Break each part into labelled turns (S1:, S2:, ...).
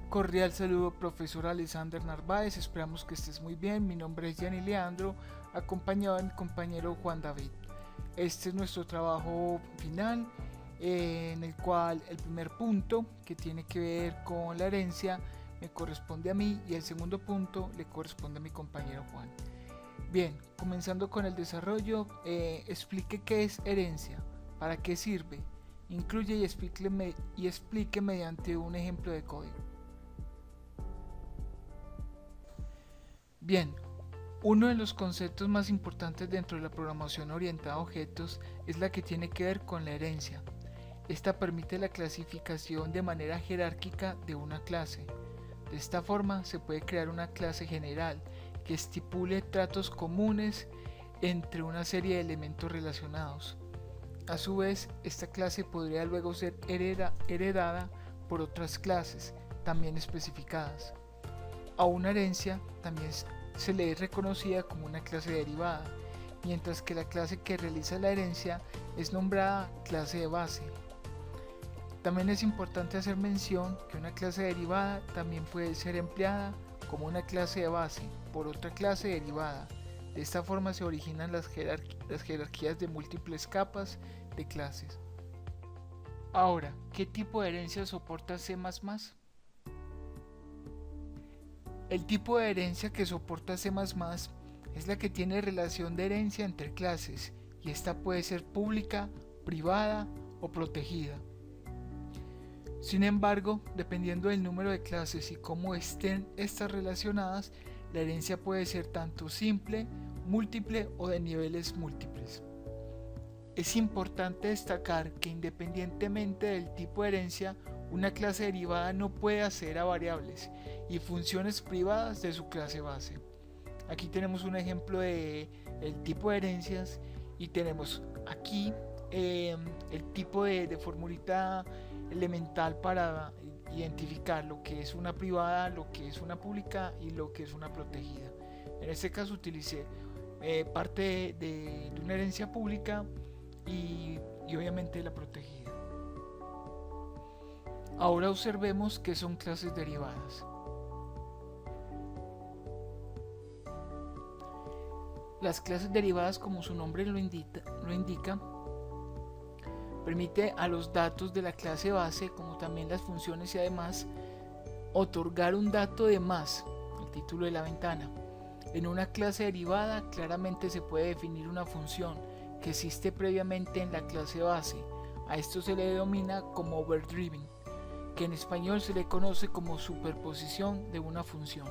S1: Cordial saludo, profesor Alexander Narváez, esperamos que estés muy bien. Mi nombre es Gianni Leandro, acompañado de mi compañero Juan David. Este es nuestro trabajo final, en el cual el primer punto, que tiene que ver con la herencia, me corresponde a mí, y el segundo punto le corresponde a mi compañero Juan. Bien, comenzando con el desarrollo, explique qué es herencia, para qué sirve, incluye y explique mediante un ejemplo de código. Bien, uno de los conceptos más importantes dentro de la programación orientada a objetos es la que tiene que ver con la herencia. Esta permite la clasificación de manera jerárquica de una clase. De esta forma se puede crear una clase general que estipule tratos comunes entre una serie de elementos relacionados. A su vez, esta clase podría luego ser heredada por otras clases también especificadas. A una herencia también se le es reconocida como una clase derivada, mientras que la clase que realiza la herencia es nombrada clase de base. También es importante hacer mención que una clase derivada también puede ser empleada como una clase de base por otra clase derivada. De esta forma se originan las jerarquías de múltiples capas de clases. Ahora, ¿qué tipo de herencia soporta C++? El tipo de herencia que soporta C++ es la que tiene relación de herencia entre clases, y esta puede ser pública, privada o protegida. Sin embargo, dependiendo del número de clases y cómo estén estas relacionadas, la herencia puede ser tanto simple, múltiple o de niveles múltiples. Es importante destacar que independientemente del tipo de herencia, una clase derivada no puede acceder a variables y funciones privadas de su clase base. Aquí tenemos un ejemplo de el tipo de herencias, y tenemos aquí el tipo de formulita elemental para identificar lo que es una privada, lo que es una pública y lo que es una protegida. En este caso utilicé parte de una herencia pública y obviamente la protegida. Ahora observemos qué son clases derivadas. Las clases derivadas, como su nombre lo indica, permite a los datos de la clase base, como también las funciones, y además otorgar un dato de más, el título de la ventana. En una clase derivada claramente se puede definir una función que existe previamente en la clase base. A esto se le denomina como overdriving, que en español se le conoce como superposición de una función.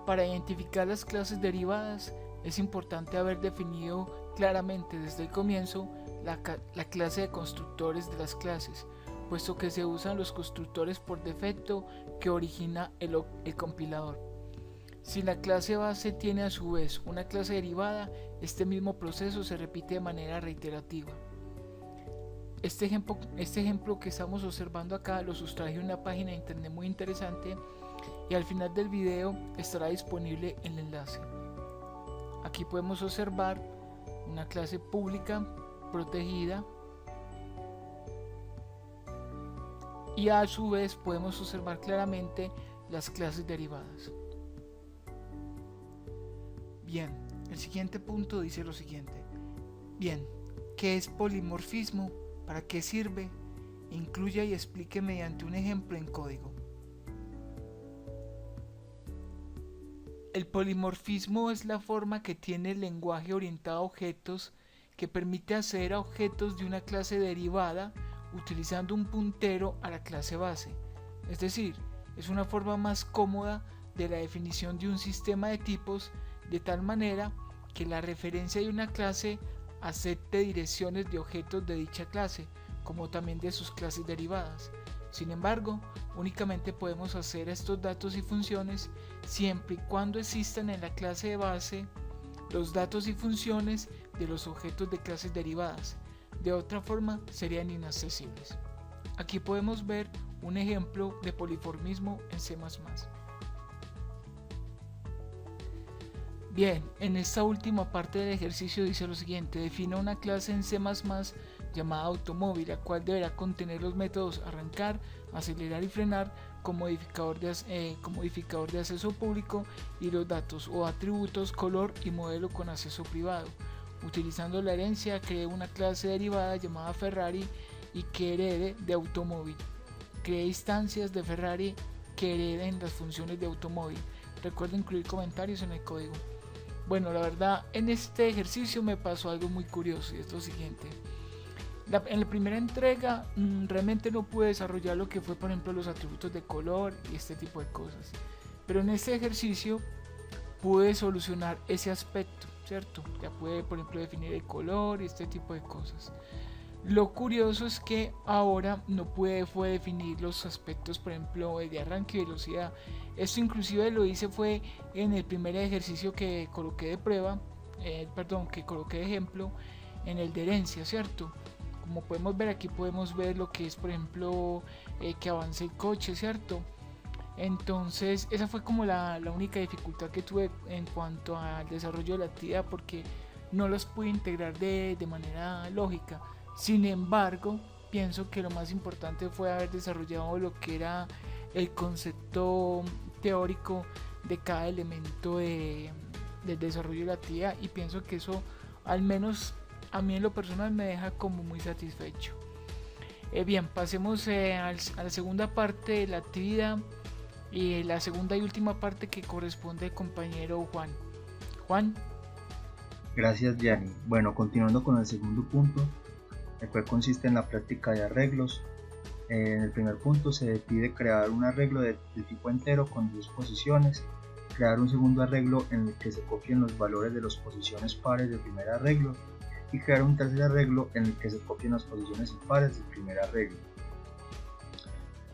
S1: Para identificar las clases derivadas es importante haber definido claramente desde el comienzo la clase de constructores de las clases, puesto que se usan los constructores por defecto que origina el compilador. Si la clase base tiene a su vez una clase derivada, este mismo proceso se repite de manera reiterativa. Este ejemplo que estamos observando acá lo sustraje de una página de internet muy interesante, y al final del video estará disponible el enlace. Aquí podemos observar una clase pública protegida, y a su vez podemos observar claramente las clases derivadas. Bien, el siguiente punto dice lo siguiente. Bien, ¿qué es polimorfismo? ¿Para qué sirve? Incluya y explique mediante un ejemplo en código. El polimorfismo es la forma que tiene el lenguaje orientado a objetos que permite acceder a objetos de una clase derivada utilizando un puntero a la clase base. Es decir, es una forma más cómoda de la definición de un sistema de tipos, de tal manera que la referencia de una clase acepte direcciones de objetos de dicha clase, como también de sus clases derivadas. Sin embargo, únicamente podemos hacer estos datos y funciones siempre y cuando existan en la clase de base los datos y funciones de los objetos de clases derivadas. De otra forma, serían inaccesibles. Aquí podemos ver un ejemplo de polimorfismo en C++. Bien, en esta última parte del ejercicio dice lo siguiente: defina una clase en C++ llamada automóvil, la cual deberá contener los métodos arrancar, acelerar y frenar con modificador de acceso público y los datos o atributos, color y modelo con acceso privado. Utilizando la herencia, cree una clase derivada llamada Ferrari y que herede de automóvil. Cree instancias de Ferrari que hereden las funciones de automóvil. Recuerda incluir comentarios en el código. Bueno, la verdad, en este ejercicio me pasó algo muy curioso y es lo siguiente. En la primera entrega realmente no pude desarrollar lo que fue, por ejemplo, los atributos de color y este tipo de cosas. Pero en este ejercicio pude solucionar ese aspecto, ¿cierto? Ya pude, por ejemplo, definir el color y este tipo de cosas. Lo curioso es que ahora no fue definir los aspectos, por ejemplo, de arranque y velocidad. Esto inclusive lo hice fue en el primer ejercicio que coloqué de prueba, que coloqué de ejemplo en el de herencia, ¿cierto? Como podemos ver aquí, podemos ver lo que es, por ejemplo, que avance el coche, ¿cierto? Entonces esa fue como la única dificultad que tuve en cuanto al desarrollo de la actividad, porque no los pude integrar de manera lógica. Sin embargo, pienso que lo más importante fue haber desarrollado lo que era el concepto teórico de cada elemento del desarrollo de la actividad, y pienso que eso, al menos a mí en lo personal, me deja como muy satisfecho. Bien, pasemos a la segunda parte de la actividad y la segunda y última parte que corresponde al compañero Juan. Juan.
S2: Gracias, Gianni. Bueno, continuando con el segundo punto, el cual consiste en la práctica de arreglos. En el primer punto se pide crear un arreglo de tipo entero con 10 posiciones, crear un segundo arreglo en el que se copien los valores de las posiciones pares del primer arreglo y crear un tercer arreglo en el que se copien las posiciones impares del primer arreglo.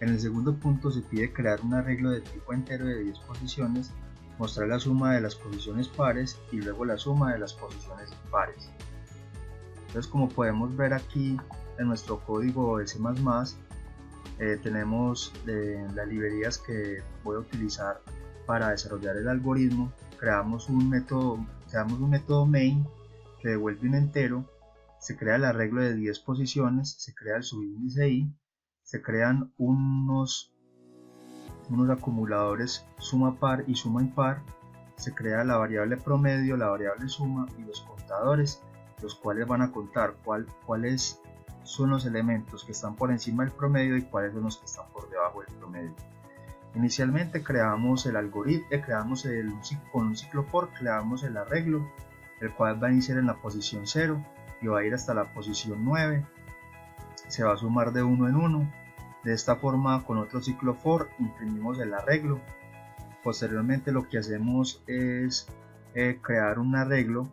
S2: En el segundo punto se pide crear un arreglo de tipo entero de 10 posiciones, mostrar la suma de las posiciones pares y luego la suma de las posiciones impares. Entonces, como podemos ver aquí en nuestro código de C++, tenemos las librerías que voy a utilizar para desarrollar el algoritmo. Creamos un método main que devuelve un entero, se crea el arreglo de 10 posiciones, se crea el subíndice i, se crean unos acumuladores suma par y suma impar, se crea la variable promedio, la variable suma y los contadores, los cuales van a contar cuáles son los elementos que están por encima del promedio y cuáles son los que están por debajo del promedio. Inicialmente creamos el algoritmo, con un ciclo for creamos el arreglo, el cual va a iniciar en la posición 0 y va a ir hasta la posición 9, se va a sumar de 1 en 1. De esta forma, con otro ciclo for imprimimos el arreglo. Posteriormente lo que hacemos es crear un arreglo,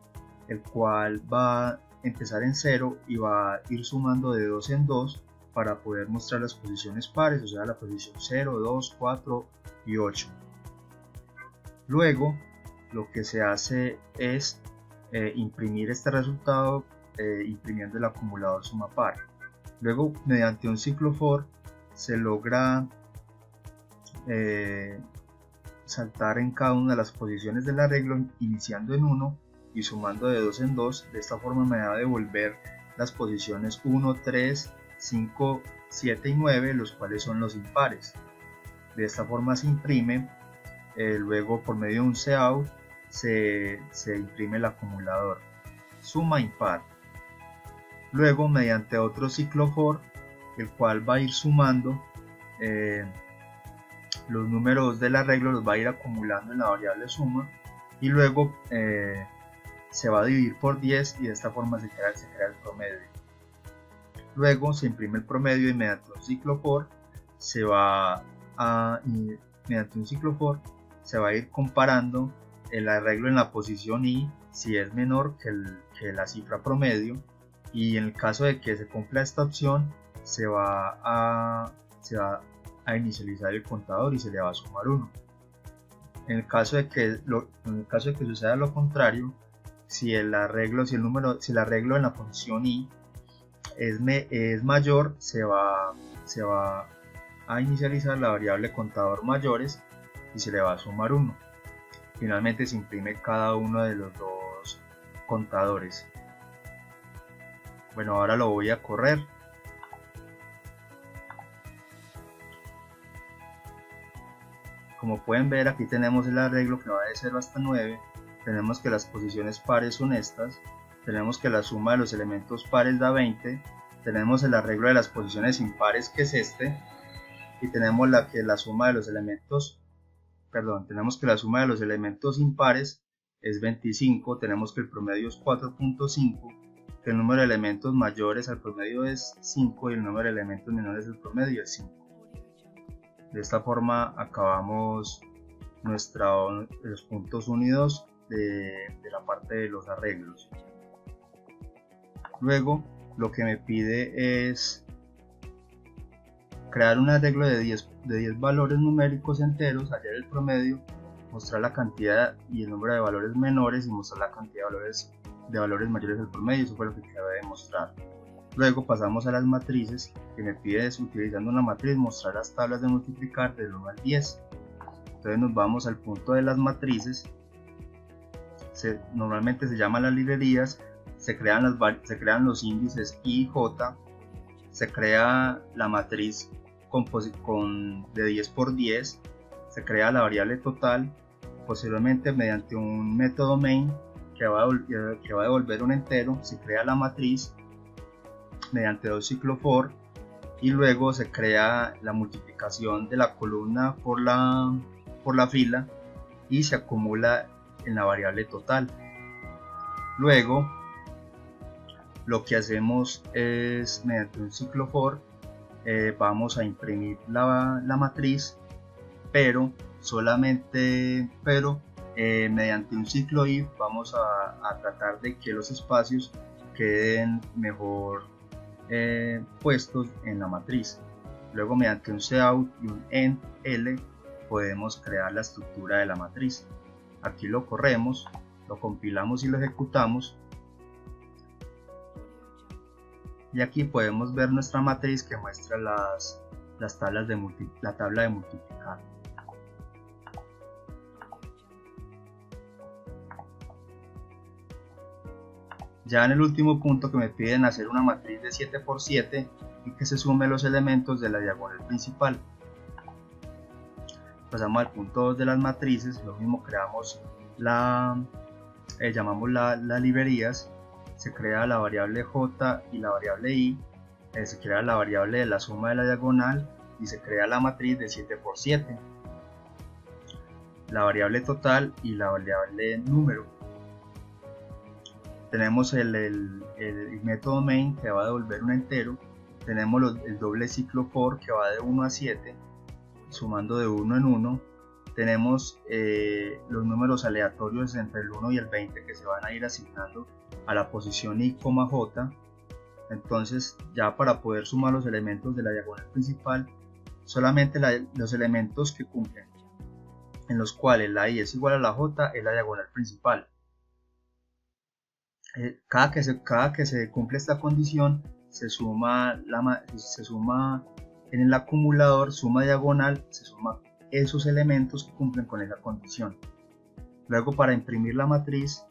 S2: el cual va a empezar en 0 y va a ir sumando de 2 en 2 para poder mostrar las posiciones pares, o sea la posición 0, 2, 4 y 8. Luego lo que se hace es imprimir este resultado imprimiendo el acumulador suma par. Luego, mediante un ciclo for se logra saltar en cada una de las posiciones del arreglo, iniciando en 1 y sumando de 2 en 2. De esta forma me va a devolver las posiciones 1, 3, 5, 7 y 9, los cuales son los impares. De esta forma se imprime. Luego, por medio de un cout se imprime el acumulador suma impar. Luego, mediante otro ciclo for, el cual va a ir sumando los números del arreglo, los va a ir acumulando en la variable suma, y luego se va a dividir por 10 y de esta forma se crea el promedio. Luego se imprime el promedio y mediante un ciclo for se va a ir comparando el arreglo en la posición i si es menor que la cifra promedio, y en el caso de que se cumpla esta opción se va a inicializar el contador y se le va a sumar 1. En el caso de que suceda lo contrario, si el arreglo en la posición i es mayor, se va a inicializar la variable contador mayores y se le va a sumar 1. Finalmente se imprime cada uno de los dos contadores. Bueno, ahora lo voy a correr. Como pueden ver, aquí tenemos el arreglo que va de 0 hasta 9. Tenemos que las posiciones pares son estas. Tenemos que la suma de los elementos pares da 20. Tenemos el arreglo de las posiciones impares, que es este. Y tenemos tenemos que la suma de los elementos impares es 25. Tenemos que el promedio es 4.5. Que el número de elementos mayores al promedio es 5 y el número de elementos menores al promedio es 5. De esta forma acabamos los puntos 1 y 2 de la parte de los arreglos. Luego lo que me pide es crear un arreglo de 10 valores numéricos enteros, hallar el promedio, mostrar la cantidad y el número de valores menores y mostrar la cantidad de valores mayores del promedio. Eso fue lo que acabé de mostrar. Luego pasamos a las matrices, que me pide utilizando una matriz mostrar las tablas de multiplicar del 1 al 10. Entonces nos vamos al punto de las matrices. Normalmente se llaman las librerías. Se crean los índices I y J. Se crea la matriz de 10 por 10. Se crea la variable total. Posteriormente, mediante un método main que va a devolver un entero, se crea la matriz mediante dos ciclo for, y luego se crea la multiplicación de la columna por la fila y se acumula en la variable total. Luego lo que hacemos es, mediante un ciclo for, vamos a imprimir la matriz, pero mediante un ciclo if vamos a tratar de que los espacios queden mejor puestos en la matriz. Luego, mediante un cout y un end L, podemos crear la estructura de la matriz. Aquí lo corremos, lo compilamos y lo ejecutamos, y aquí podemos ver nuestra matriz que muestra la tabla de multiplicar. Ya en el último punto, que me piden hacer una matriz de 7 por 7 y que se sume los elementos de la diagonal principal. Pasamos al punto 2 de las matrices. Lo mismo, creamos llamamos las librerías. Se crea la variable j y la variable i. Se crea la variable de la suma de la diagonal y se crea la matriz de 7 por 7. La variable total y la variable número. Tenemos el método main que va a devolver un entero. Tenemos el doble ciclo for que va de 1 a 7, sumando de 1 en 1. Tenemos los números aleatorios entre el 1 y el 20 que se van a ir asignando a la posición i, j. Entonces, ya para poder sumar los elementos de la diagonal principal, solamente los elementos que cumplen, en los cuales la i es igual a la j, es la diagonal principal. Cada que se cumple esta condición, se suma en el acumulador, suma diagonal, se suma esos elementos que cumplen con esa condición. Luego, para imprimir la matriz,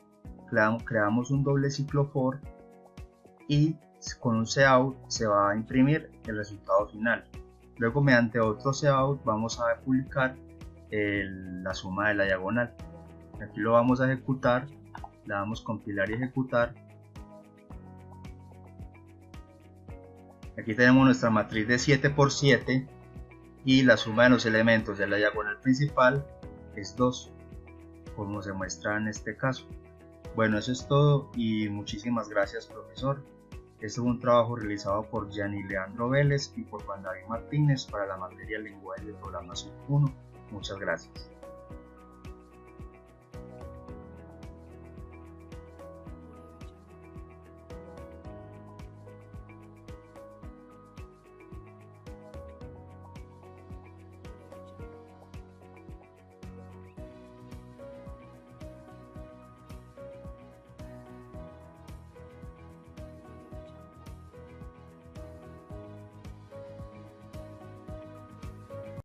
S2: creamos un doble ciclo for y con un cout se va a imprimir el resultado final. Luego, mediante otro cout, vamos a publicar la suma de la diagonal. Aquí lo vamos a ejecutar. Le damos compilar y ejecutar. Aquí tenemos nuestra matriz de 7 por 7 y la suma de los elementos de la diagonal principal es 2, como se muestra en este caso. Bueno, eso es todo y muchísimas gracias, profesor. Este fue un trabajo realizado por Gianni Leandro Vélez y por Juan David Martínez para la materia Lenguaje de Programación 1. Muchas gracias.